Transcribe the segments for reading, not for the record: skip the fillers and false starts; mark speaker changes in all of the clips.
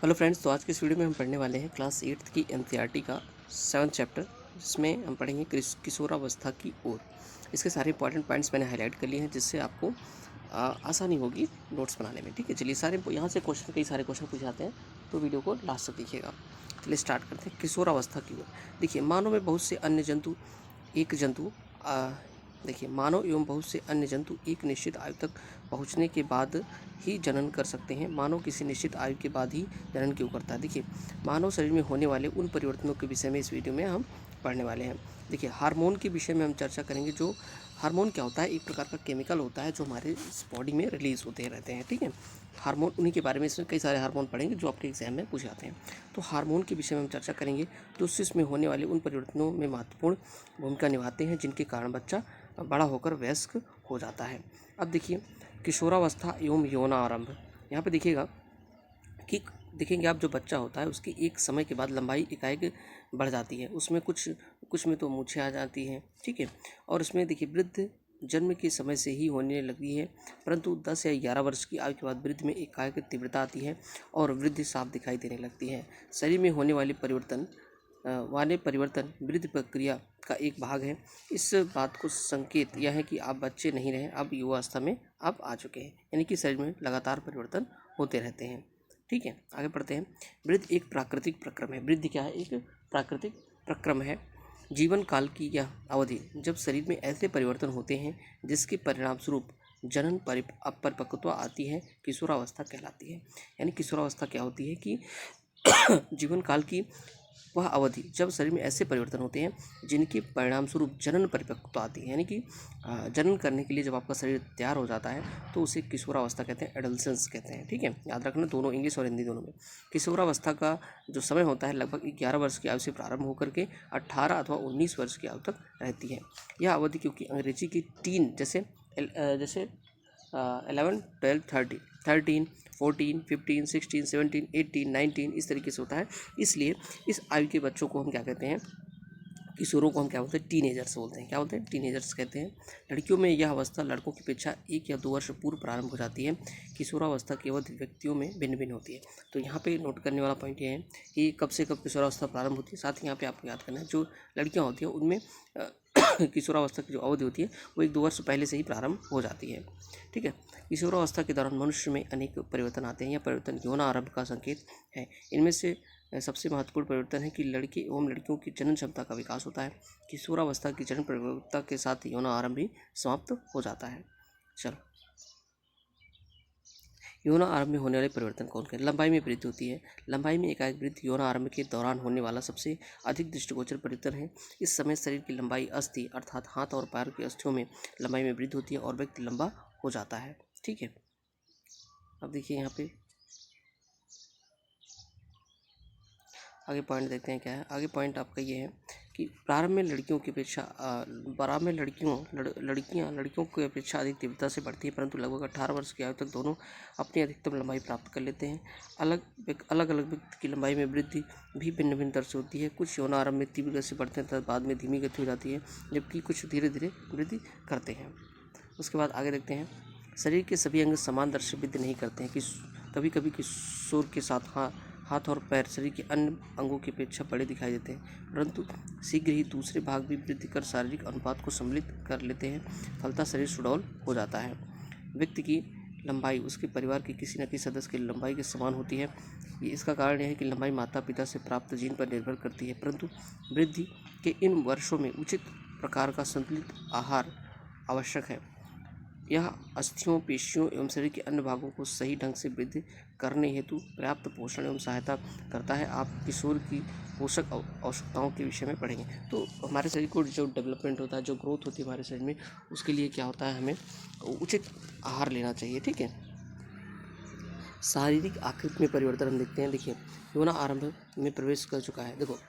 Speaker 1: Hello friends, तो आज के इस वीडियो में हम पढ़ने वाले हैं क्लास 8th की एनसीईआरटी का 7th चैप्टर, जिसमें हम पढ़ेंगे किशोरावस्था की ओर। इसके सारे इंपॉर्टेंट पॉइंट्स मैंने हाईलाइट कर लिए हैं, जिससे आपको आसानी होगी नोट्स बनाने में। ठीक है, चलिए सारे यहाँ से कई सारे क्वेश्चन पूछे जाते हैं, तो वीडियो को लास्ट तक देखिएगा। चलिए स्टार्ट करते हैं किशोरावस्था की ओर। देखिए, मानव में बहुत से अन्य जंतु मानव एवं बहुत से अन्य जंतु एक निश्चित आयु तक पहुंचने के बाद ही जनन कर सकते हैं। मानव किसी निश्चित आयु के बाद ही जनन क्यों करता है? देखिए, मानव शरीर में होने वाले उन परिवर्तनों के विषय में इस वीडियो में हम पढ़ने वाले हैं। देखिए, हार्मोन के विषय में हम चर्चा करेंगे। जो हार्मोन क्या होता है? एक प्रकार का केमिकल होता है जो हमारे बॉडी में रिलीज होते रहते हैं। ठीक है, हार्मोन, उन्हीं के बारे में इसमें कई सारे हार्मोन पढ़ेंगे जो आपके एग्जाम में पूछे जाते हैं। तो हार्मोन के विषय में हम चर्चा करेंगे, जो शिशु में होने वाले उन परिवर्तनों में महत्वपूर्ण भूमिका निभाते हैं, जिनके कारण बच्चा बड़ा होकर वयस्क हो जाता है। अब देखिए, किशोरावस्था एवं यौनारंभ। यहाँ पे देखिएगा कि देखेंगे आप, जो बच्चा होता है उसकी एक समय के बाद लंबाई एकाएक बढ़ जाती है। उसमें कुछ में तो मूछें आ जाती हैं। ठीक है, और इसमें देखिए, वृद्ध जन्म के समय से ही होने लगती है, परंतु 10 या 11 वर्ष की आयु के बाद वृद्ध में एकाएक तीव्रता आती है और वृद्धि साफ दिखाई देने लगती है। शरीर में होने वाले परिवर्तन वृद्धि प्रक्रिया का एक भाग है। इस बात को संकेत यह है कि आप बच्चे नहीं रहे, अब युवावस्था में आप आ चुके हैं, यानी कि शरीर में लगातार परिवर्तन होते रहते हैं। ठीक है, आगे पढ़ते हैं। वृद्धि एक प्राकृतिक प्रक्रम है। वृद्धि क्या है? एक प्राकृतिक प्रक्रम है। जीवन काल की यह अवधि जब शरीर में ऐसे परिवर्तन होते हैं जिसके परिणाम स्वरूप जनन परिपक्वता आती है, किशोरावस्था कहलाती है। यानी किशोरावस्था क्या होती है कि जीवन काल की वह अवधि जब शरीर में ऐसे परिवर्तन होते हैं जिनके परिणाम स्वरूप जनन परिपक्वता आती है, यानी कि जनन करने के लिए जब आपका शरीर तैयार हो जाता है तो उसे किशोरावस्था कहते हैं, एडोलसेंस कहते हैं। ठीक है, याद रखना, दोनों इंग्लिश और हिंदी दोनों में। किशोरावस्था का जो समय होता है लगभग 11 वर्ष की आयु से प्रारंभ होकर के 18 अथवा 19 वर्ष की आयु तक रहती है। यह अवधि क्योंकि अंग्रेजी की टीन जैसे 11, 12, 13, 14, 15, 16, 17, 18, 19 इस तरीके से होता है। इसलिए इस आयु के बच्चों को हम क्या कहते हैं? किशोरों को हम क्या बोलते हैं? टीनेजर्स बोलते हैं। क्या बोलते हैं? टीनेजर्स कहते हैं। लड़कियों में यह अवस्था लड़कों की अपेक्षा 1 या 2 वर्ष पूर्व प्रारंभ हो जाती है। किशोरावस्था की अवधि व्यक्तियों में भिन्न भिन्न होती है। तो यहाँ पे नोट करने वाला पॉइंट ये है कि कब से कब किशोरावस्था प्रारंभ होती है। साथ ही यहाँ पे आपको याद करना है, जो लड़कियाँ होती हैं उनमें किशोरावस्था की जो अवधि होती है वो 1-2 वर्ष पहले से ही प्रारंभ हो जाती है। ठीक है, किशोरावस्था के दौरान मनुष्य में अनेक परिवर्तन आते हैं। यह परिवर्तन यौनारंभ का संकेत है। इनमें से सबसे महत्वपूर्ण परिवर्तन है कि लड़के एवं लड़कियों की जनन क्षमता का विकास होता है। किशोरावस्था की जनन परिपक्वता के साथ यौनारंभ भी समाप्त हो जाता है। चलो, यौनारंभ में होने वाले परिवर्तन कौन कौन? लंबाई में वृद्धि होती है। लंबाई में एकाएक वृद्धि यौनारंभ के दौरान होने वाला सबसे अधिक दृष्टिगोचर परिवर्तन है। इस समय शरीर की लंबाई अस्थि अर्थात हाथ और पैर की अस्थियों में लंबाई में वृद्धि होती है और व्यक्ति लंबा हो जाता है। ठीक है, अब देखिए यहाँ पे आगे पॉइंट देखते हैं क्या है। आगे पॉइंट आपका ये है कि प्रारंभ में लड़कियों की अपेक्षा अधिक तीव्रता से बढ़ती है, परंतु लगभग 18 वर्ष की आयु तक दोनों अपनी अधिकतम लंबाई प्राप्त कर लेते हैं। अलग अलग व्यक्ति की लंबाई में वृद्धि भी भिन्न भिन्न तरह से होती है। कुछ यौनारंभ में तीव्र गति से बढ़ते हैं तथा बाद में धीमी गति हो जाती है, जबकि कुछ धीरे धीरे वृद्धि करते हैं। उसके बाद आगे देखते हैं, शरीर के सभी अंग समान दर से वृद्धि नहीं करते हैं। कभी कभी किशोर के साथ हाथ और पैर शरीर के अन्य अंगों की अपेक्षा बड़े दिखाई देते हैं, परंतु शीघ्र ही दूसरे भाग भी वृद्धि कर शारीरिक अनुपात को सम्मिलित कर लेते हैं। फलतः शरीर सुडौल हो जाता है। व्यक्ति की लंबाई उसके परिवार के किसी न किसी सदस्य की लंबाई के समान होती है। इसका कारण यह है कि लंबाई माता पिता से प्राप्त जीन पर निर्भर करती है, परंतु वृद्धि के इन वर्षों में उचित प्रकार का संतुलित आहार आवश्यक है। यह अस्थियों, पेशियों एवं शरीर के अन्य भागों को सही ढंग से वृद्धि करने हेतु पर्याप्त पोषण एवं सहायता करता है। आप किशोर की पोषक आवश्यकताओं के विषय में पढ़ेंगे। तो हमारे शरीर को जो डेवलपमेंट होता है, जो ग्रोथ होती है हमारे शरीर में, उसके लिए क्या होता है, हमें उचित आहार लेना चाहिए। ठीक है, शारीरिक आकृति में परिवर्तन हम देखते हैं। देखिए, यौनारंभ में प्रवेश कर चुका है। देखो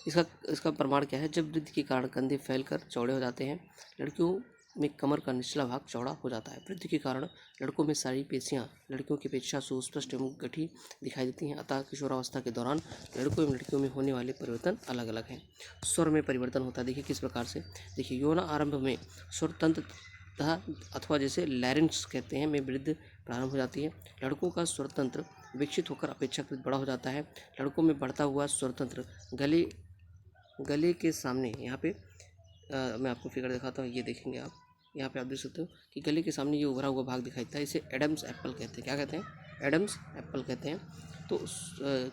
Speaker 1: इसका प्रमाण क्या है? जब वृद्धि के कारण कंधे फैलकर चौड़े हो जाते हैं। लड़कियों में कमर का निचला भाग चौड़ा हो जाता है। वृद्धि के कारण लड़कों में सारी पेशियां लड़कियों की अपेक्षा सुस्पष्ट एवं गठी दिखाई देती हैं। अतः किशोरावस्था के दौरान लड़कों एवं लड़कियों में होने वाले परिवर्तन अलग अलग हैं। स्वर में परिवर्तन होता है। देखिए किस प्रकार से। देखिए, यौनारंभ में स्वर तंत्र अथवा जैसे लैरिंक्स कहते हैं में वृद्धि प्रारंभ हो जाती है। लड़कों का स्वर तंत्र विकसित होकर अपेक्षाकृत बड़ा हो जाता है। लड़कों में बढ़ता हुआ स्वरतंत्र गले के सामने, यहाँ पे मैं आपको फिगर दिखाता हूँ, ये देखेंगे आप, यहाँ पे आप देख सकते हो कि गले के सामने ये उभरा हुआ भाग दिखाई देता है, इसे एडम्स एप्पल कहते हैं। क्या कहते हैं? एडम्स एप्पल कहते हैं। तो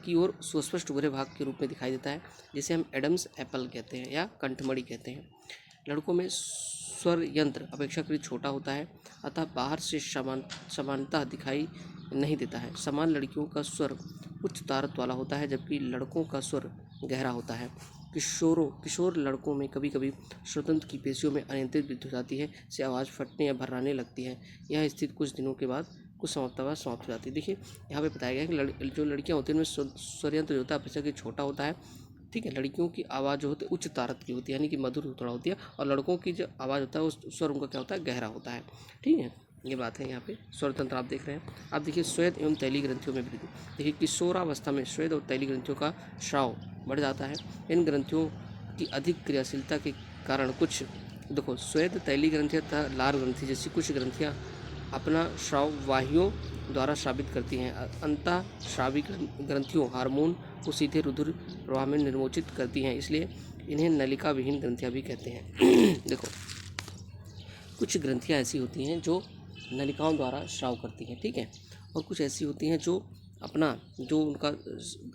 Speaker 1: की ओर सुस्पष्ट उभरे भाग के रूप में दिखाई देता है, जिसे हम एडम्स एप्पल कहते हैं या कंठमणि कहते हैं। लड़कों में स्वर यंत्र अपेक्षाकृत छोटा होता है, अतः बाहर से समानता दिखाई नहीं देता है। समान लड़कियों का स्वर उच्च तारत वाला होता है, जबकि लड़कों का स्वर गहरा होता है। किशोर लड़कों में कभी कभी स्वतंत्र की पेशियों में अनियंत्रित वृद्धि हो जाती है, से आवाज़ फटने या भर्राने लगती है। यह स्थिति कुछ दिनों के बाद कुछ समाप्त हो जाती है। देखिए यहाँ पे बताया गया है कि जो लड़कियाँ होती हैं उनमें स्वरयंत्र जो होता है अपेक्षाकृत छोटा होता है। ठीक है, लड़कियों की आवाज़ जो होती है उच्च तारत की होती है, यानी कि मधुर थोड़ा होती है, और लड़कों की जो आवाज़ होता है उस स्वर उनका क्या होता है? गहरा होता है। ठीक है, ये बात है। यहाँ पे स्वरतंत्र आप देख रहे हैं। आप देखिए स्वेद एवं तैली ग्रंथियों में वृद्धि। देखिए किशोरावस्था में स्वेद और तैली ग्रंथियों का स्राव बढ़ जाता है। इन ग्रंथियों की अधिक क्रियाशीलता के कारण कुछ देखो स्वेद तैली ग्रंथियाँ तथा लार ग्रंथि जैसी कुछ ग्रंथियाँ अपना स्राव वाहियों द्वारा स्रावित करती हैं। अंतःस्रावी ग्रंथियों हार्मोन को सीधे रुधिर प्रवाह में निर्मोचित करती हैं, इसलिए इन्हें नलिका विहीन ग्रंथियाँ भी कहते हैं। देखो कुछ ग्रंथियाँ ऐसी होती हैं जो नलिकाओं द्वारा स्राव करती हैं, ठीक है, और कुछ ऐसी होती हैं जो अपना जो उनका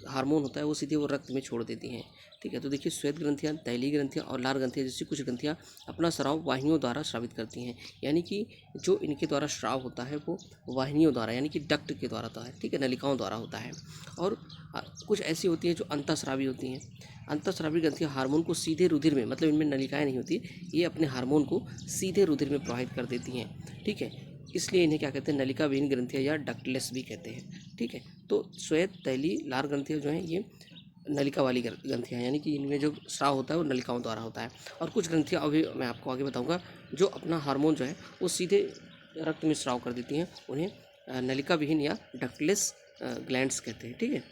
Speaker 1: हार्मोन होता है वो सीधे वो रक्त में छोड़ देती हैं। ठीक है, तो देखिए श्वेत ग्रंथियाँ, तैली ग्रंथियाँ और लार ग्रंथियाँ जैसी कुछ ग्रंथियाँ अपना स्राव वाहिनियों द्वारा स्रावित करती हैं, यानी कि जो इनके द्वारा स्राव होता है वो वाहिनियों द्वारा यानी कि डक्ट के द्वारा होता है। ठीक है, नलिकाओं द्वारा होता है। और कुछ ऐसी होती हैं जो अंतःस्रावी होती हैं। अंतःस्रावी ग्रंथियाँ हार्मोन को सीधे रुधिर में, मतलब इनमें नलिकाएँ नहीं होती, ये अपने हार्मोन को सीधे रुधिर में प्रवाहित कर देती हैं। ठीक है, इसलिए इन्हें क्या कहते हैं? नलिका विहीन ग्रंथियाँ या डक्टलेस भी कहते हैं। ठीक है, तो श्वेत तैली लार ग्रंथियाँ जो हैं ये नलिका वाली ग्रंथियाँ, यानी कि इनमें जो स्राव होता है वो नलिकाओं द्वारा होता है। और कुछ ग्रंथियाँ अभी मैं आपको आगे बताऊँगा जो अपना हार्मोन जो है वो सीधे रक्त में स्राव कर देती हैं, उन्हें नलिका विहीन या डक्टलेस ग्लैंड्स कहते हैं। ठीक है,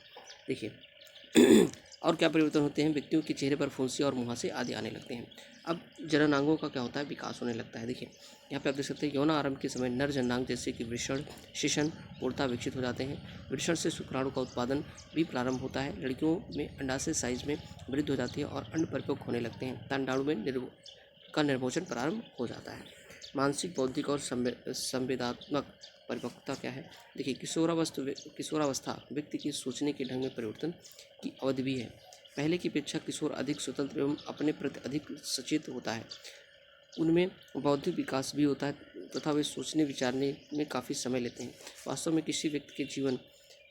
Speaker 1: देखिए और क्या परिवर्तन होते हैं? व्यक्तियों के चेहरे पर फुंसी और मुहासे आदि आने लगते हैं। अब जननांगों का क्या होता है? विकास होने लगता है। देखिए यहाँ पे आप देख सकते हैं यौन आरंभ के समय नर जननांग जैसे कि वृषण, शिशन पूर्णतः विकसित हो जाते हैं। वृषण से शुक्राणु का उत्पादन भी प्रारंभ होता है। लड़कियों में अंडाशय साइज में वृद्धि हो जाती है और अंड परिपक्व होने लगते हैं। अंडाणु में निर्मोचन प्रारंभ हो जाता है। मानसिक, बौद्धिक और संवेदनात्मक परिपक्वता क्या है? देखिए किशोरावस्था व्यक्ति के सोचने के ढंग में परिवर्तन की अवधि भी है। पहले की अपेक्षा किशोर अधिक स्वतंत्र एवं अपने प्रति अधिक सचेत होता है। उनमें बौद्धिक विकास भी होता है तथा वे सोचने विचारने में काफ़ी समय लेते हैं। वास्तव में किसी व्यक्ति के जीवन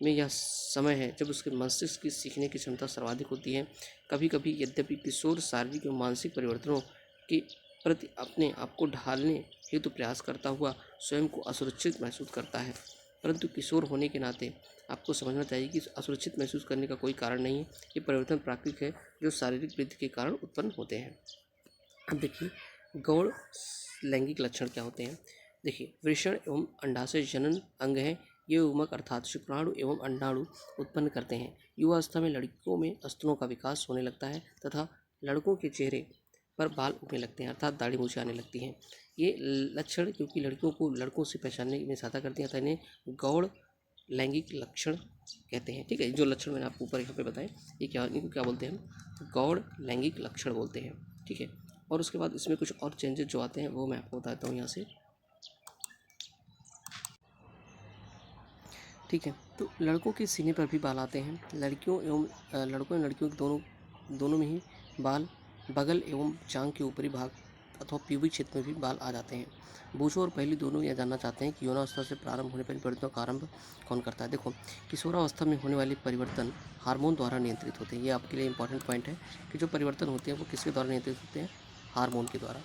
Speaker 1: में यह समय है जब उसके मस्तिष्क की सीखने की क्षमता सर्वाधिक होती है। कभी कभी यद्यपि किशोर शारीरिक एवं मानसिक परिवर्तनों के प्रति अपने आप को ढालने हेतु प्रयास करता हुआ स्वयं को असुरक्षित महसूस करता है, परंतु किशोर होने के नाते आपको समझना चाहिए कि असुरक्षित महसूस करने का कोई कारण नहीं है। ये परिवर्तन प्राकृतिक है जो शारीरिक वृद्धि के कारण उत्पन्न होते हैं। अब देखिए गौण लैंगिक लक्षण क्या होते हैं? देखिए वृषण एवं अंडाशय जनन अंग है। ये उमक अर्थात शुक्राणु एवं अंडाणु उत्पन्न करते हैं। युवावस्था में लड़कियों में स्तनों का विकास होने लगता है तथा लड़कों के चेहरे पर बाल उगने लगते हैं अर्थात दाढ़ी मूछें आने लगती हैं। ये लक्षण क्योंकि लड़कियों को लड़कों से पहचानने में सहायता करती हैं, अतः इन्हें गौण लैंगिक लक्षण कहते हैं। ठीक है, जो लक्षण मैंने आपको ऊपर यहाँ पे बताए ये इनको क्या बोलते हैं? गौण लैंगिक लक्षण बोलते हैं। ठीक है, और उसके बाद इसमें कुछ और चेंजेस जो आते हैं वो मैं आपको बताता हूँ यहाँ से। ठीक है, तो लड़कों के सीने पर भी बाल आते हैं। लड़कों एवं लड़कियों दोनों में ही बाल बगल एवं जांघ के ऊपरी भाग अथवा प्यूबिक क्षेत्र में भी बाल आ जाते हैं। बूझो और पहली दोनों यह जानना चाहते हैं कि यौनावस्था से प्रारंभ होने पर परिवर्तनों का आरंभ कौन करता है? देखो किशोरावस्था में होने वाले परिवर्तन हार्मोन द्वारा नियंत्रित होते हैं। ये आपके लिए इंपॉर्टेंट पॉइंट है कि जो परिवर्तन होते हैं वो किसके द्वारा नियंत्रित होते हैं? हार्मोन के द्वारा।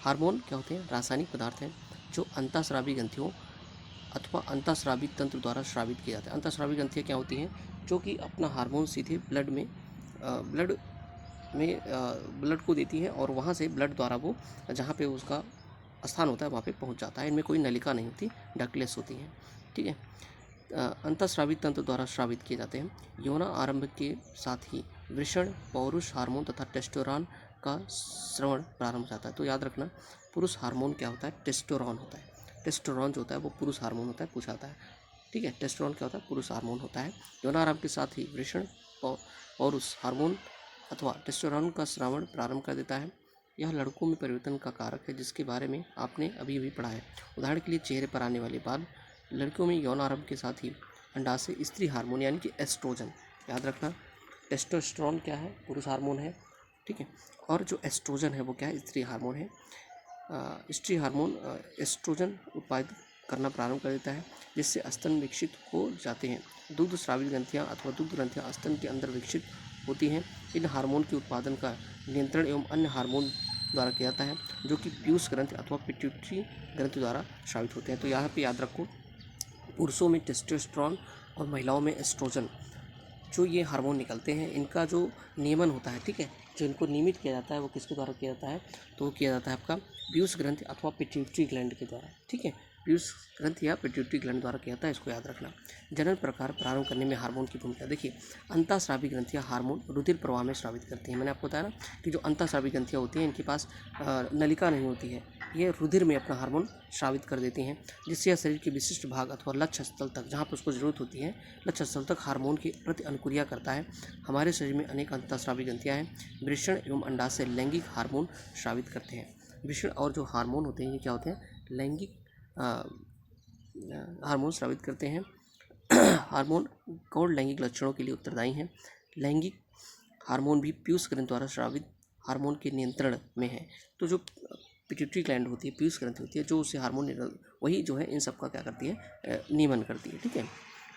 Speaker 1: हार्मोन क्या होते हैं? रासायनिक पदार्थ हैं जो अंतःस्रावी ग्रंथियों अथवा अंतःस्रावी तंत्र द्वारा स्रावित किए जाते हैं। अंतःस्रावी ग्रंथियाँ क्या होती हैं? जो कि अपना हार्मोन सीधे ब्लड को देती हैं और वहाँ से ब्लड द्वारा वो जहाँ पे उसका स्थान होता है वहाँ पे पहुँच जाता है। इनमें कोई नलिका नहीं होती, डक्टलेस होती हैं। ठीक है, अंतःस्रावी तंत्र द्वारा स्रावित किए जाते हैं। यौन आरंभ के साथ ही वृषण, पौरुष हार्मोन तथा टेस्टोस्टेरोन का स्रवण प्रारंभ हो जाता है। तो याद रखना पुरुष हार्मोन क्या होता है? टेस्टोस्टेरोन होता है। टेस्टोस्टेरोन जो होता है वो पुरुष हार्मोन होता है, पूछा जाता है। ठीक है। टेस्टोस्टेरोन क्या होता है? पुरुष हार्मोन होता है। यौनारंभ के साथ ही वृषण पौरुष हार्मोन अथवा टेस्टोस्टेरोन का स्रावण प्रारंभ कर देता है। यह लड़कों में परिवर्तन का कारक है, जिसके बारे में आपने अभी अभी पढ़ा है। उदाहरण के लिए चेहरे पर आने वाले बाल। लड़कियों में यौनारंभ के साथ ही अंडाशय स्त्री हार्मोन यानी कि एस्ट्रोजन, याद रखना। टेस्टोस्टेरोन क्या है? पुरुष हार्मोन है, ठीक है। और जो एस्ट्रोजन है वो क्या है? स्त्री हार्मोन है। स्त्री हार्मोन एस्ट्रोजन उत्पादित करना प्रारंभ कर देता है, जिससे स्तन विकसित हो जाते हैं। दुग्ध स्रावित ग्रंथियाँ अथवा दुग्ध ग्रंथियाँ स्तन के अंदर विकसित होती हैं। इन हार्मोन के उत्पादन का नियंत्रण एवं अन्य हार्मोन द्वारा किया जाता है, जो कि पीयूष ग्रंथि अथवा पिट्यूटरी ग्रंथि द्वारा स्रावित होते हैं। तो यहाँ पे याद रखो, पुरुषों में टेस्टोस्टेरोन और महिलाओं में एस्ट्रोजन, जो ये हार्मोन निकलते हैं, इनका जो नियमन होता है, ठीक है, जो इनको नियमित किया जाता है वो किसके द्वारा किया जाता है? तो वो किया जाता है आपका पीयूष ग्रंथि अथवा पिट्यूटरी ग्लैंड के द्वारा, ठीक है। पीयूष ग्रंथि या पिट्यूटरी ग्लैंड द्वारा किया जाता है, इसको याद रखना। जनन प्रकार प्रारंभ करने में हार्मोन की भूमिका। देखिए, अंतःस्रावी ग्रंथियाँ हार्मोन रुधिर प्रवाह में स्रावित करती हैं। मैंने आपको बताया ना कि जो अंतःस्रावी ग्रंथियाँ होती हैं, इनके पास नलिका नहीं होती है, ये रुधिर में अपना हार्मोन स्रावित कर देती हैं, जिससे यह शरीर के विशिष्ट भाग अथवा लक्ष्य स्थल तक, जहाँ पर उसको जरूरत होती है, लक्ष्य स्थल तक हार्मोन के प्रति अनुक्रिया करता है। हमारे शरीर में अनेक अंतःस्रावी ग्रंथियाँ हैं। वृषण एवं अंडाशय लैंगिक हार्मोन स्रावित करते हैं। वृषण और जो हार्मोन होते हैं, ये क्या होते हैं? लैंगिक हार्मोन स्रावित करते हैं। हार्मोन गौण लैंगिक लक्षणों के लिए उत्तरदायी हैं। लैंगिक हार्मोन भी पीयूष ग्रंथि द्वारा स्रावित हार्मोन के नियंत्रण में है। तो जो पिट्यूटरी ग्लैंड होती है, पीयूष ग्रंथि होती है, जो उसे हार्मोन वही जो है इन सब का क्या करती है? नियमन करती है, ठीक है।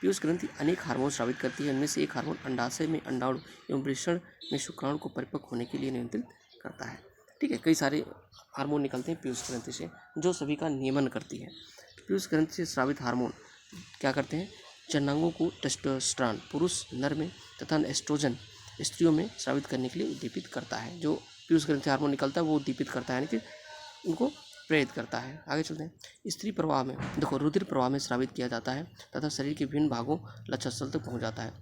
Speaker 1: पीयूष ग्रंथि अनेक हार्मोन स्रावित करती है। इनमें से एक हार्मोन अंडाशय में अंडाणु एवं वृषण में शुक्राणु को परिपक्व होने के लिए नियंत्रित करता है, ठीक है। कई सारे हार्मोन निकलते हैं पीयूष ग्रंथि से, जो सभी का नियमन करती है। पीयूष ग्रंथि से स्रावित हार्मोन क्या करते हैं? जननांगों को टेस्टोस्टेरोन पुरुष नर में तथा एस्ट्रोजन स्त्रियों में स्रावित करने के लिए उद्दीपित करता है। जो पीयूष ग्रंथि हार्मोन निकलता है वो उद्दीपित करता है, यानी कि उनको प्रेरित करता है। आगे चलते हैं। स्त्री प्रवाह में देखो, रुधिर प्रवाह में स्रावित किया जाता है तथा शरीर के विभिन्न भागों लक्ष्य स्थल तक पहुँच जाता है।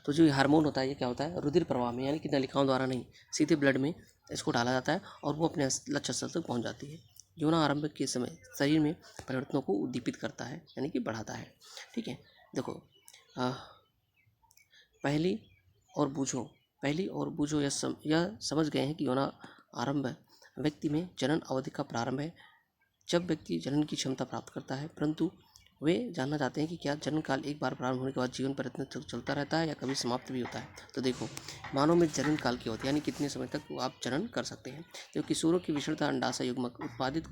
Speaker 1: तो जो ये हार्मोन होता है, ये क्या होता है? रुधिर प्रवाह में, यानी कि नलिकाओं द्वारा नहीं, सीधे ब्लड में इसको डाला जाता है और वो अपने लक्ष्य स्थल तक पहुँच जाती है। यौन आरंभ के समय शरीर में परिवर्तनों को उद्दीपित करता है, यानी कि बढ़ाता है, ठीक है। देखो, पहली और बूझो यह समझ गए हैं कि यौन आरंभ व्यक्ति में जनन अवधि का प्रारंभ है, जब व्यक्ति जनन की क्षमता प्राप्त करता है। परंतु वे जानना चाहते हैं कि क्या जन्म काल एक बार प्रारंभ होने के बाद जीवन पर्यंत तक चलता रहता है या कभी समाप्त भी होता है। तो देखो, मानव में जनन काल की होती है, यानी कितने समय तक आप जनन कर सकते हैं। जब किशोरों की विषमता अंडाशय युग्मक उत्पादित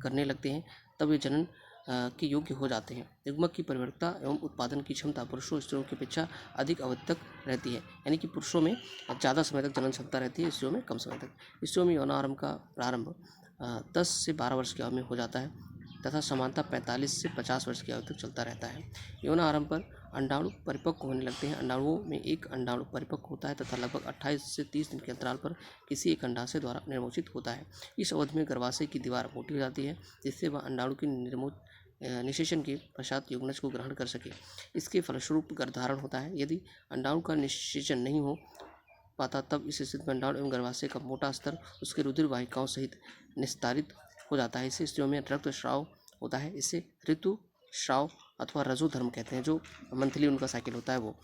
Speaker 1: करने लगते हैं, तब वे जनन के योग्य हो जाते हैं। युग्मक की परिवर्तकता एवं उत्पादन की क्षमता पुरुषों स्त्रियों की अपेक्षा अधिक अवधि तक रहती है, यानी कि पुरुषों में ज़्यादा समय तक जनन क्षमता रहती है, स्त्रियों में कम समय तक। स्त्रियों में यौन आरंभ का प्रारंभ 10 से 12 वर्ष की आयु में हो जाता है तथा समानता 45 से 50 वर्ष की आयु तक चलता रहता है। यौन आरंभ पर अंडाणु परिपक्व होने लगते हैं। अंडाणुओं में एक अंडाणु परिपक्व होता है तथा लगभग 28 से 30 दिन के अंतराल पर किसी एक अंडाशय द्वारा निर्मोचित होता है। इस अवधि में गर्भाशय की दीवार मोटी हो जाती है, जिससे वह अंडाणु की निषेचन के पश्चात युग्मज को ग्रहण कर सके। इसके फलस्वरूप गर्भधारण होता है। यदि अंडाणु का निषेचन नहीं हो पाता, तब इस स्थिति में अंडाणु एवं गर्भाशय का मोटा स्तर उसके रुधिर वाहिकाओं सहित निस्तारित हो जाता है। इससे स्त्रियों में रक्त स्राव होता है। इसे ऋतुस्राव अथवा रजोधर्म कहते हैं, जो मंथली उनका साइकिल होता है वो,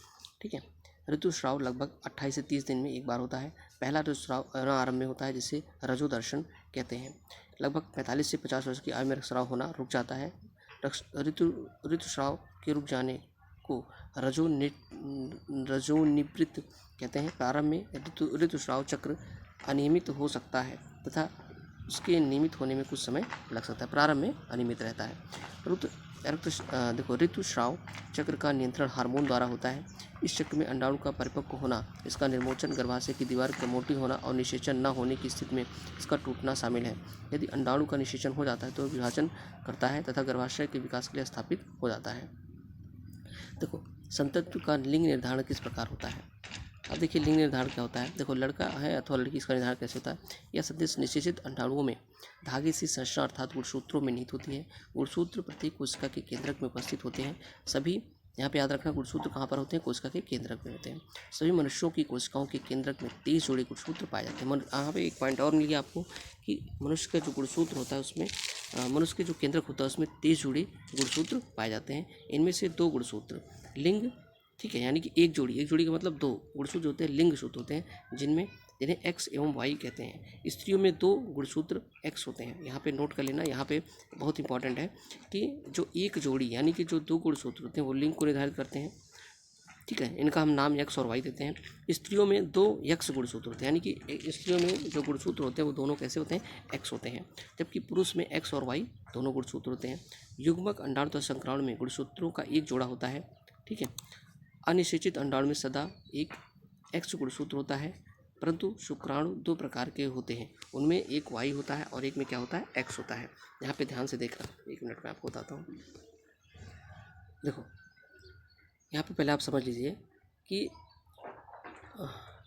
Speaker 1: ठीक है। ऋतुस्राव लगभग 28 से 30 दिन में एक बार होता है। पहला ऋतुस्राव आरंभ में होता है, जिसे रजोदर्शन कहते हैं। लगभग 45 से 50 वर्ष की आयु में रक्तस्राव होना रुक जाता है। ऋतुस्राव के रुक जाने को रजोनिवृत्त कहते हैं। प्रारंभ में ऋतुस्राव चक्र अनियमित हो सकता है तथा उसके नियमित होने में कुछ समय लग सकता है। प्रारंभ में अनियमित रहता है। ऋतुस्राव चक्र का नियंत्रण हार्मोन द्वारा होता है। इस चक्र में अंडाणु का परिपक्व होना, इसका निर्मोचन, गर्भाशय की दीवार का मोटी होना और निषेचन न होने की स्थिति में इसका टूटना शामिल है। यदि अंडाणु का निषेचन हो जाता है तो विभाजन करता है तथा गर्भाशय के विकास के लिए स्थापित हो जाता है। देखो, संतति का लिंग निर्धारण किस प्रकार होता है। अब देखिए, लिंग निर्धारण क्या होता है। देखो, लड़का है अथवा लड़की, इसका निर्धारण कैसे होता है। यह संदेश निषेचित अंडाणुओं में धागे से संरचना अर्थात गुणसूत्रों में निहित होती है। गुणसूत्र प्रत्येक कोशिका के केंद्रक में उपस्थित होते हैं। सभी यहाँ पे याद रखना गुणसूत्र कहाँ पर होते हैं, कोशिका के केंद्रक में होते हैं। सभी मनुष्यों की कोशिकाओं के केंद्रक में 23 जोड़े गुणसूत्र पाए जाते हैं। यहाँ पे एक पॉइंट और मिल गया आपको कि मनुष्य का जो गुणसूत्र होता है उसमें मनुष्य के जो केंद्रक होता है उसमें 23 जोड़े गुणसूत्र पाए जाते हैं। इनमें से 2 गुणसूत्र लिंग, ठीक है, यानी कि एक जोड़ी का मतलब 2 गुणसूत्र होते हैं लिंग सूत्र होते हैं, जिन्हें एक्स एवं वाई कहते हैं। स्त्रियों में 2 गुणसूत्र एक्स होते हैं। यहाँ पे नोट कर लेना, यहाँ पे बहुत इंपॉर्टेंट है कि जो एक जोड़ी यानी कि जो 2 गुणसूत्र होते हैं वो लिंग को निर्धारित करते हैं, ठीक है, इनका हम नाम यक्स और वाई देते हैं। स्त्रियों में 2 यक्स गुणसूत्र होते हैं, यानी कि स्त्रियों में जो गुणसूत्र होते हैं वो दोनों कैसे होते हैं, एक्स होते हैं, जबकि पुरुष में एक्स और वाई दोनों गुणसूत्र होते हैं। युग्मक अंडाणु तथा संक्राणु में गुणसूत्रों का एक जोड़ा होता है, ठीक है। अनिषेचित अंडाणु में सदा एक एक्स गुणसूत्र होता है, परंतु शुक्राणु 2 प्रकार के होते हैं, उनमें एक वाई होता है और एक में क्या होता है, एक्स होता है। यहाँ पे ध्यान से देखना, 1 मिनट में आपको बताता हूँ। देखो यहाँ पे पहले आप समझ लीजिए कि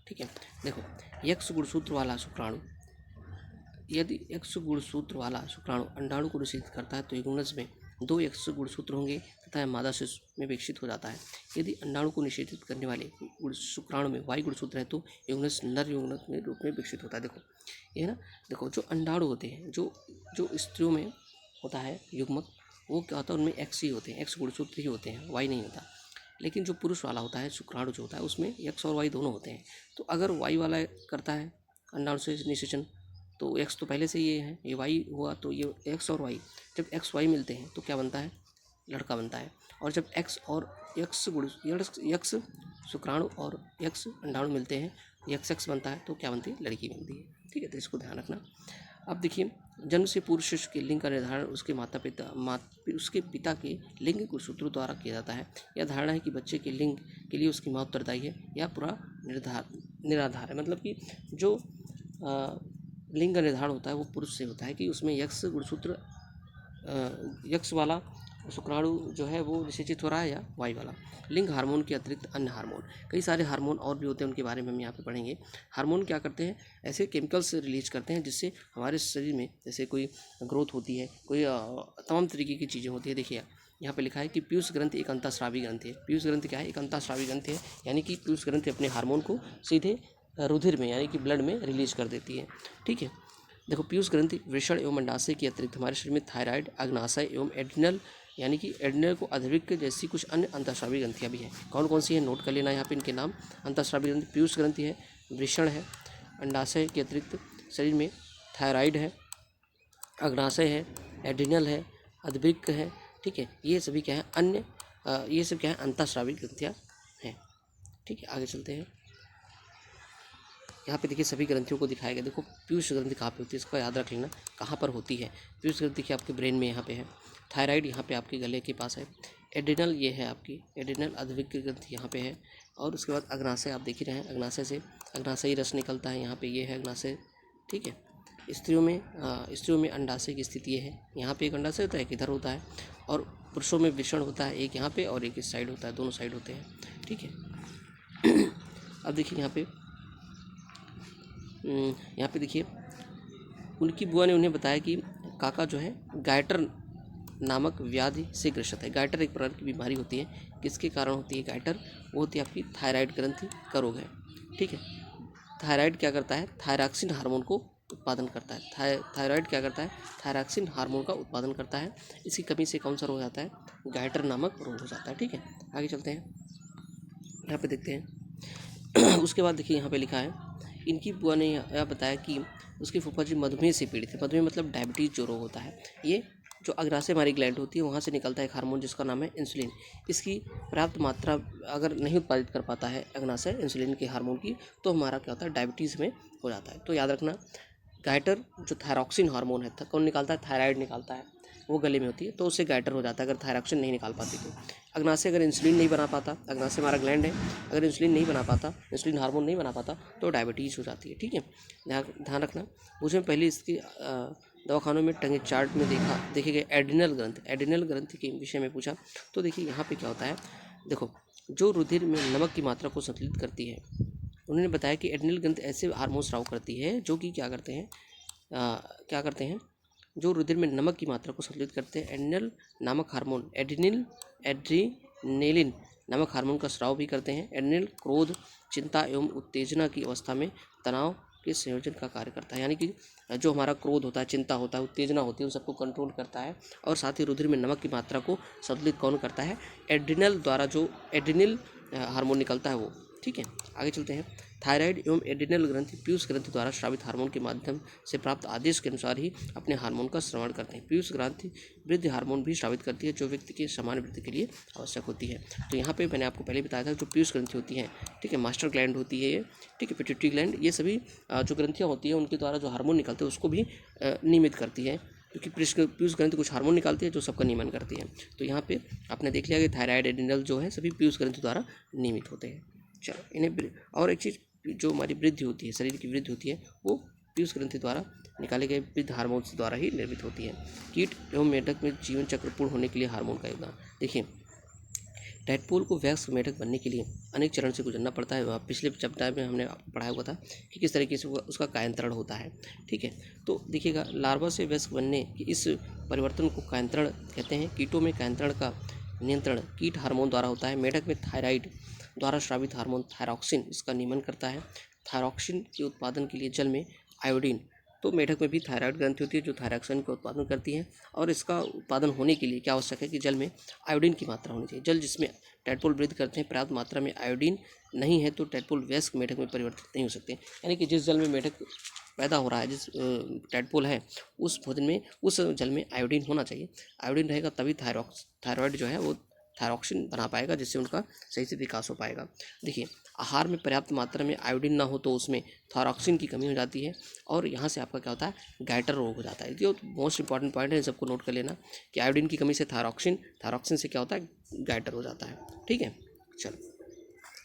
Speaker 1: ठीक है, देखो यक्स गुणसूत्र वाला शुक्राणु, यदि एक्स गुणसूत्र वाला शुक्राणु अंडाणु को निषेचित करता है तो युग्मनज में 2 एक्स गुणसूत्र होंगे तथा मादा शिशु में विकसित हो जाता है। यदि अंडाणु को निषेचित करने वाले शुक्राणु में वाई गुणसूत्र है तो युग्मनज नर युग्मक में रूप में विकसित होता है। देखो ये ना, देखो जो अंडाणु होते हैं, जो स्त्रियों में होता है युग्मक, वो क्या होता है, उनमें एक्स ही होते हैं, एक्स गुणसूत्र ही होते हैं, वाई नहीं होता। लेकिन जो पुरुष वाला होता है शुक्राणु जो होता है उसमें एक्स और वाई दोनों होते हैं। तो अगर वाई वाला करता है अंडाणु से निषेचन तो एक्स तो पहले से ये है, ये वाई हुआ, तो ये एक्स और वाई, जब एक्स वाई मिलते हैं तो क्या बनता है, लड़का बनता है। और जब एक्स और यक्स शुक्राणु और यक्स अंडाणु मिलते हैं, एक्स बनता है, तो क्या बनती है, लड़की बनती है, ठीक है। तो इसको ध्यान रखना। अब देखिए, जन्म से पूर्व शिशु के लिंग का निर्धारण उसके पिता के लिंग गुणसूत्रों द्वारा किया जाता है। यह धारणा है कि बच्चे के लिंग के लिए उसकी माँ उत्तरदायी है, यह पूरा निराधार है। मतलब कि जो लिंग का निर्धारण होता है वो पुरुष से होता है कि उसमें यक्स गुणसूत्र यक्स वाला शुक्राणु जो है वो निषेचित हो रहा है या वाई वाला। लिंग हार्मोन के अतिरिक्त अन्य हार्मोन, कई सारे हार्मोन और भी होते हैं, उनके बारे में हम यहाँ पे पढ़ेंगे। हार्मोन क्या करते हैं, ऐसे केमिकल्स रिलीज करते हैं जिससे हमारे शरीर में जैसे कोई ग्रोथ होती है, कोई तमाम तरीके की चीज़ें होती है। देखिए यहाँ पे लिखा है कि पीयूष ग्रंथि एक अंतःस्रावी ग्रंथि है। पीयूष ग्रंथि क्या है, एक अंतःस्रावी ग्रंथि है, यानी कि पीयूष ग्रंथि अपने हार्मोन को सीधे रुधिर में यानी कि ब्लड में रिलीज कर देती है, ठीक है। देखो पीयूष ग्रंथि वृषण एवं अंडाशय के अतिरिक्त हमारे शरीर में थायराइड, अग्नाशय एवं एड्रिनल यानी कि एड्रिनल को अधिक जैसी कुछ अन्य अंतःस्रावी ग्रंथियाँ भी हैं। कौन कौन सी है, नोट कर लेना यहाँ पे इनके नाम। अंतःस्रावी ग्रंथि पीयूष ग्रंथि है, वृषण है, अंडाशय के अतिरिक्त शरीर में थायराइड है, अग्नाशय है, एड्रिनल है, अधविक है, ठीक है। ये सभी क्या है, अन्य ये सब क्या है, अंतःस्रावी ग्रंथियाँ हैं, ठीक है। आगे चलते हैं। यहाँ पे देखिए सभी ग्रंथियों को दिखाया गया। देखो पीयूष ग्रंथि कहाँ पे होती है, इसका याद रख लेना कहाँ पर होती है। पीयूष ग्रंथि देखिए आपके ब्रेन में यहाँ पे है, थायराइड यहाँ पे आपके गले के पास है, एड्रिनल ये है आपकी एड्रिनल अधविक ग्रंथि यहाँ पे है, और उसके बाद अग्नाशय आप देख ही रहे हैं, अग्नाशय से अग्नाशयी रस निकलता है, यहाँ पे ये है अग्नाशय, ठीक है। स्त्रियों में अंडाशय की स्थिति ये है, यहाँ पे एक अंडाशय होता है, एक इधर होता है, और पुरुषों में वृषण होता है, एक यहाँ पे और एक इस साइड होता है, दोनों साइड होते हैं, ठीक है। अब देखिए यहाँ पे देखिए उनकी बुआ ने उन्हें बताया कि काका जो है गायटर नामक व्याधि से ग्रसित है। गायटर एक प्रकार की बीमारी होती है, किसके कारण होती है गायटर, वो होती है आपकी थायराइड ग्रंथि का रोग है, ठीक है। थायराइड क्या करता है, थायरॉक्सिन हार्मोन को उत्पादन करता है। थायराइड क्या करता है, थायरॉक्सिन हार्मोन का उत्पादन करता है। इसकी कमी से कौन सा रोग हो जाता है, गायटर नामक रोग हो जाता है, ठीक है। आगे चलते हैं, यहाँ पे देखते हैं। उसके बाद देखिए यहाँ पे लिखा है, इनकी बुआ ने यह बताया कि उसकी फूफा जी मधुमेह से पीड़ित है। मधुमेह मतलब डायबिटीज़ जो रोग होता है, ये जो अग्नाशय हमारी ग्लैंड होती है वहाँ से निकलता है एक हार्मोन जिसका नाम है इंसुलिन। इसकी पर्याप्त मात्रा अगर नहीं उत्पादित कर पाता है अग्नाशय इंसुलिन के हार्मोन की, तो हमारा क्या होता है, डायबिटीज़ में हो जाता है। तो याद रखना, गायटर जो थायरॉक्सिन हार्मोन है, कौन निकालता है, थायराइड निकालता है, वो गले में होती है, तो उससे गायटर हो जाता है अगर थायरॉक्सिन नहीं निकाल पाती तो। अग्नाशय अगर इंसुलिन नहीं बना पाता, अग्नाशय हमारा ग्लैंड है, अगर इंसुलिन नहीं बना पाता, इंसुलिन हार्मोन नहीं बना पाता, तो डायबिटीज़ हो जाती है, ठीक है। ध्यान रखना। मुझे पहले इसकी दवाखानों में टंगे चार्ट में देखे गए एड्रिनल ग्रंथि के विषय में पूछा, तो देखिए यहाँ पे क्या होता है, देखो जो रुधिर में नमक की मात्रा को संतुलित करती है, उन्होंने बताया कि एड्रिनल ग्रंथि ऐसे हार्मोन स्राव करती है जो कि क्या करते हैं, जो रुधिर में नमक की मात्रा को संतुलित करते हैं। एड्रिनल नामक हार्मोन एड्रिनल एड्रेनालिन नामक हार्मोन का स्राव भी करते हैं। एड्रेनल क्रोध, चिंता एवं उत्तेजना की अवस्था में तनाव के संयोजन का कार्य करता है, यानी कि जो हमारा क्रोध होता है, चिंता होता है, उत्तेजना होती है, उन सबको कंट्रोल करता है और साथ ही रुधिर में नमक की मात्रा को संतुलित कौन करता है? एड्रिनल द्वारा जो एड्रिनल हार्मोन निकलता है वो। ठीक है, आगे चलते हैं। थायराइड एवं एड्रिनल ग्रंथि पीयूष ग्रंथि द्वारा स्रावित हार्मोन के माध्यम से प्राप्त आदेश के अनुसार ही अपने हार्मोन का श्रवण करते हैं। पीयूष ग्रंथि वृद्धि हार्मोन भी स्रावित करती है जो व्यक्ति के सामान्य वृद्धि के लिए आवश्यक होती है। तो यहाँ पे मैंने आपको पहले बताया था जो पीयूष ग्रंथि होती है, ठीक है, मास्टर ग्लैंड होती है ये, ठीक है, पिट्यूटरी ग्लैंड, ये सभी जो ग्रंथियाँ होती है उनके द्वारा जो हार्मोन निकलते हैं उसको भी नियमित करती है, क्योंकि पीयूष ग्रंथि कुछ हार्मोन निकालती है जो सबका नियमन करती है। तो यहाँ पे आपने देख लिया कि थायराइड, एड्रिनल जो है सभी पीयूष ग्रंथि द्वारा नियमित होते हैं। चलो इन्हें, और एक चीज़ जो हमारी वृद्धि होती है, शरीर की वृद्धि होती है, वो पीयूष ग्रंथि द्वारा निकाले गए वृद्धि हार्मोन द्वारा ही निर्मित होती है। कीट एवं मेढक में जीवन चक्र पूर्ण होने के लिए हार्मोन का योगदान। देखिए, टैडपोल को वयस्क मेढक बनने के लिए अनेक चरण से गुजरना पड़ता है। पिछले चैप्टर में हमने पढ़ाया हुआ था कि किस तरीके से उसका कायांतरण होता है। ठीक है, तो देखिएगा, लार्वा से वयस्क बनने की इस परिवर्तन को कायांतरण कहते हैं। कीटों में कायांतरण का नियंत्रण कीट हार्मोन द्वारा होता है। मेढक में थायराइड द्वारा स्रावित हार्मोन थायरॉक्सिन इसका नियमन करता है। थायरॉक्सिन के उत्पादन के लिए जल में आयोडीन, तो मेढक में भी थायराइड ग्रंथि होती है जो थायरॉक्सिन का उत्पादन करती है, और इसका उत्पादन होने के लिए क्या आवश्यक है कि जल में आयोडीन की मात्रा होनी चाहिए। जल जिसमें टैडपोल वृद्धि करते हैं पर्याप्त मात्रा में आयोडीन नहीं है तो टैडपोल वयस्क मेढक में परिवर्तित नहीं हो सकते। यानी कि जिस जल में मेढक पैदा हो रहा है, जिस टैडपोल है, उस भोजन में, उस जल में आयोडीन होना चाहिए। आयोडीन रहेगा तभी थायराइड जो है वो थायरॉक्सिन बना पाएगा, जिससे उनका सही से विकास हो पाएगा। देखिए, आहार में पर्याप्त मात्रा में आयोडीन ना हो तो उसमें थायरॉक्सिन की कमी हो जाती है और यहाँ से आपका क्या होता है? गैटर रोग हो जाता है। जो मोस्ट इंपॉर्टेंट पॉइंट है, सबको नोट कर लेना कि आयोडीन की कमी से थायरॉक्सिन से क्या होता है? गैटर हो जाता है। ठीक है, चलो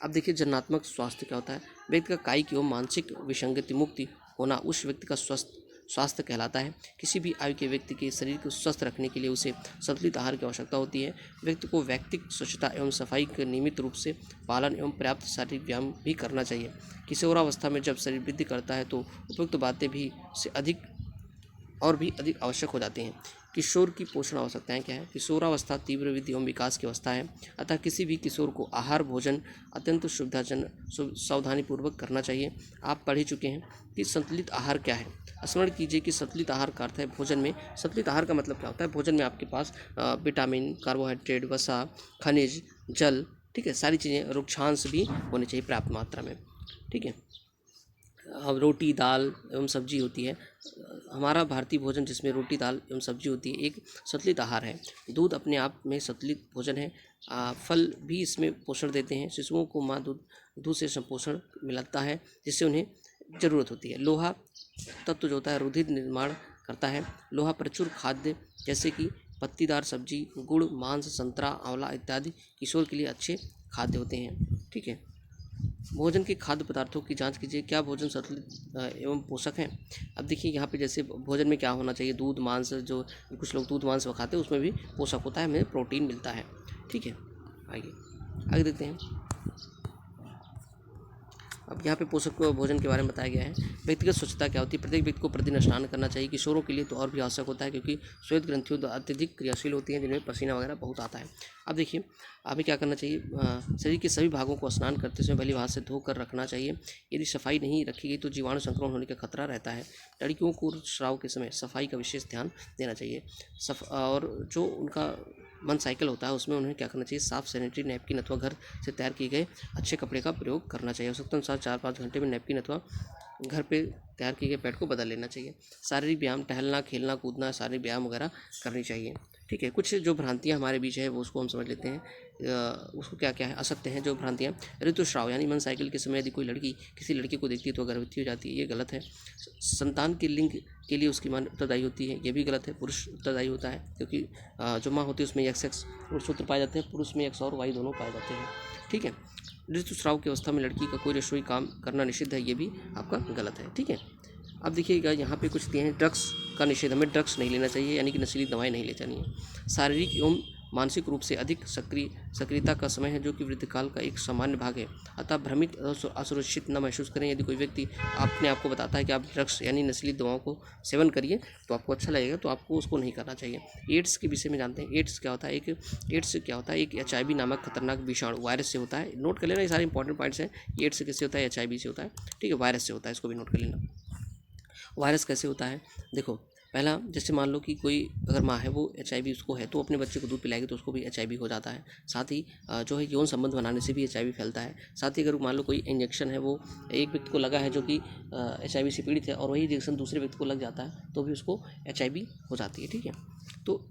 Speaker 1: अब देखिए जननात्मक स्वास्थ्य क्या होता है। व्यक्ति का कायिक एवं मानसिक विसंगति मुक्ति होना उस व्यक्ति का स्वास्थ्य कहलाता है। किसी भी आयु के व्यक्ति के शरीर को स्वस्थ रखने के लिए उसे संतुलित आहार की आवश्यकता होती है। व्यक्ति को व्यक्तिगत स्वच्छता एवं सफाई का नियमित रूप से पालन एवं पर्याप्त शारीरिक व्यायाम भी करना चाहिए। किशोरावस्था में जब शरीर वृद्धि करता है तो उपयुक्त बातें भी से अधिक आवश्यक हो जाती हैं। किशोर की पोषण आवश्यकताएं क्या है? किशोरावस्था तीव्र वृद्धि एवं विकास की अवस्था है, अतः किसी भी किशोर को आहार भोजन अत्यंत सावधानीपूर्वक करना चाहिए। आप पढ़ ही चुके हैं कि संतुलित आहार क्या है। स्मरण कीजिए कि संतुलित आहार का अर्थ है भोजन में, संतुलित आहार का मतलब क्या होता है? भोजन में आपके पास विटामिन, कार्बोहाइड्रेट, वसा, खनिज, जल, ठीक है, सारी चीज़ें, रुक्षांश भी होने चाहिए पर्याप्त मात्रा में। ठीक है, अब रोटी, दाल एवं सब्जी होती है। हमारा भारतीय भोजन जिसमें रोटी, दाल एवं सब्जी होती है एक संतुलित आहार है। दूध अपने आप में संतुलित भोजन है। फल भी इसमें पोषण देते हैं। शिशुओं को माँ दूध से संपोषण मिलता है जिससे उन्हें ज़रूरत होती है। लोहा तत्व जो होता है रुधिर निर्माण करता है। लोहा प्रचुर खाद्य जैसे कि पत्तीदार सब्जी, गुड़, मांस, संतरा, आंवला इत्यादि किशोर के लिए अच्छे खाद्य होते हैं। ठीक है, भोजन के खाद्य पदार्थों की जांच कीजिए, क्या भोजन संतुलित एवं पोषक है। अब देखिए यहाँ पे जैसे भोजन में क्या होना चाहिए, दूध, मांस, जो कुछ लोग दूध मांस खाते हैं उसमें भी पोषक होता है, हमें प्रोटीन मिलता है। ठीक है, आगे देखते हैं। अब यहाँ पे पोषक भोजन के बारे में बताया गया है। व्यक्तिगत स्वच्छता क्या होती है? प्रत्येक व्यक्ति को प्रतिदिन स्नान करना चाहिए। किशोरों के लिए तो और भी आवश्यक होता है क्योंकि श्वेत ग्रंथियों अत्यधिक क्रियाशील होती हैं जिनमें पसीना वगैरह बहुत आता है। अब देखिए, हमें क्या करना चाहिए? शरीर के सभी भागों को स्नान करते समय भली भांत से धोकर रखना चाहिए। यदि सफाई नहीं रखी गई तो जीवाणु संक्रमण होने का खतरा रहता है। लड़कियों को स्राव के समय सफाई का विशेष ध्यान देना चाहिए। और जो उनका मन साइकिल होता है उसमें उन्हें क्या करना चाहिए? साफ सैनिटरी नैपकिन अथवा घर से तैयार किए गए अच्छे कपड़े का प्रयोग करना चाहिए। आवश्यकता अनुसार 4-5 घंटे में नैपकिन अथवा घर पे तैयार किए गए पैड को बदल लेना चाहिए। शारीरिक व्यायाम, टहलना, खेलना, कूदना, शारीरिक व्यायाम वगैरह करनी चाहिए। ठीक है, कुछ जो भ्रांतियाँ हमारे बीच है वो उसको हम समझ लेते हैं। उसको क्या क्या है? असत्य हैं जो भ्रांतियाँ। ऋतुस्राव यानी मन साइकिल के समय यदि कोई लड़की किसी लड़की को देखती है तो गर्भवती हो जाती है, ये गलत है। संतान के लिंग के लिए उसकी माँ उत्तरदायी होती है, ये भी गलत है। पुरुष उत्तरदायी होता है क्योंकि जो माँ होती है उसमें XX सूत्र पाए जाते हैं, पुरुष में X और Y दोनों पाए जाते हैं। ठीक है, ऋतुस्राव की अवस्था में लड़की का कोई रसोई काम करना निषिद्ध है, ये भी आपका गलत है। ठीक है, अब देखिएगा यहाँ पे कुछ दिए हैं। ड्रग्स का निषेध, हमें ड्रग्स नहीं लेना चाहिए यानी कि नशीली दवाएं नहीं ले जानी है। शारीरिक एवं मानसिक रूप से अधिक सक्रियता का समय है, जो कि वृद्धकाल का एक सामान्य भाग है। अतः भ्रमित असुरक्षित न महसूस करें। यदि कोई व्यक्ति अपने आप को बताता है कि आप ड्रग्स यानी नशीली दवाओं को सेवन करिए तो आपको अच्छा लगेगा, तो आपको उसको नहीं करना चाहिए। एड्स के विषय में जानते हैं। एड्स क्या होता है? एक HIV नामक खतरनाक विषाणु वायरस से होता है। नोट कर लेना, ये सारे इंपॉर्टेंट पॉइंट्स हैं। एड्स किससे होता है? HIV से होता है। ठीक है, वायरस से होता है, इसको भी नोट कर लेना। वायरस कैसे होता है? देखो, पहला, जैसे मान लो कि कोई अगर माँ है वो HIV उसको है, तो अपने बच्चे को दूध पिलाएगी तो उसको भी HIV हो जाता है। साथ ही जो है यौन संबंध बनाने से भी HIV फैलता है। साथ ही अगर मान लो कोई इंजेक्शन है वो एक व्यक्ति को लगा है जो कि HIV से पीड़ित है, और वही इंजेक्शन दूसरे व्यक्ति को लग जाता है तो भी उसको HIV हो जाती है। ठीक है, तो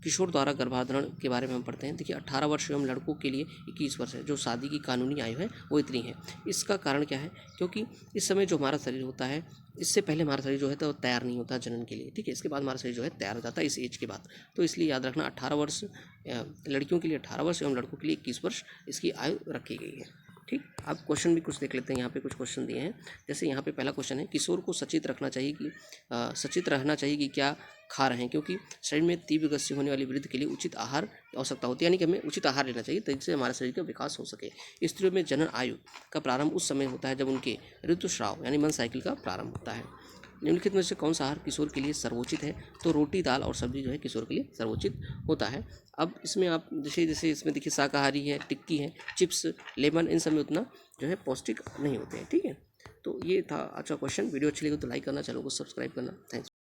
Speaker 1: किशोर द्वारा गर्भाधारण के बारे में हम पढ़ते हैं। देखिए, 18 वर्ष एवं लड़कों के लिए 21 वर्ष है, जो शादी की कानूनी आयु है वो इतनी है। इसका कारण क्या है? क्योंकि इस समय जो हमारा शरीर होता है, इससे पहले हमारा शरीर जो है तो तैयार नहीं होता जनन के लिए। ठीक है, इसके बाद हमारा शरीर जो है तैयार हो जाता है इस एज के बाद। तो इसलिए याद रखना, 18 वर्ष लड़कियों के लिए 18 वर्ष एवं लड़कों के लिए 21 वर्ष इसकी आयु रखी गई है। ठीक, अब क्वेश्चन भी कुछ देख लेते हैं। यहाँ पे कुछ क्वेश्चन दिए हैं। जैसे यहाँ पे पहला क्वेश्चन है, किशोर को सचेत रहना चाहिए कि क्या खा रहे हैं, क्योंकि शरीर में तीव्र गति से होने वाली वृद्धि के लिए उचित आहार की आवश्यकता होती है। यानी कि हमें उचित आहार लेना चाहिए जिससे हमारे शरीर का विकास हो सके। स्त्रियों में जनन आयु का प्रारंभ उस समय होता है जब उनके ऋतुस्राव यानी मंथ साइकिल का प्रारंभ होता है। निम्नलिखित में से कौन सा आहार किशोर के लिए सर्वोचित है? तो रोटी, दाल और सब्जी जो है किशोर के लिए सर्वोचित होता है। अब इसमें आप जैसे इसमें देखिए, शाकाहारी है, टिक्की है, चिप्स, लेमन, इन सब में उतना जो है पौष्टिक नहीं होते हैं। ठीक है, तो ये था अच्छा क्वेश्चन। वीडियो अच्छी लगी तो लाइक करना, चैनल को सब्सक्राइब करना। थैंक्स।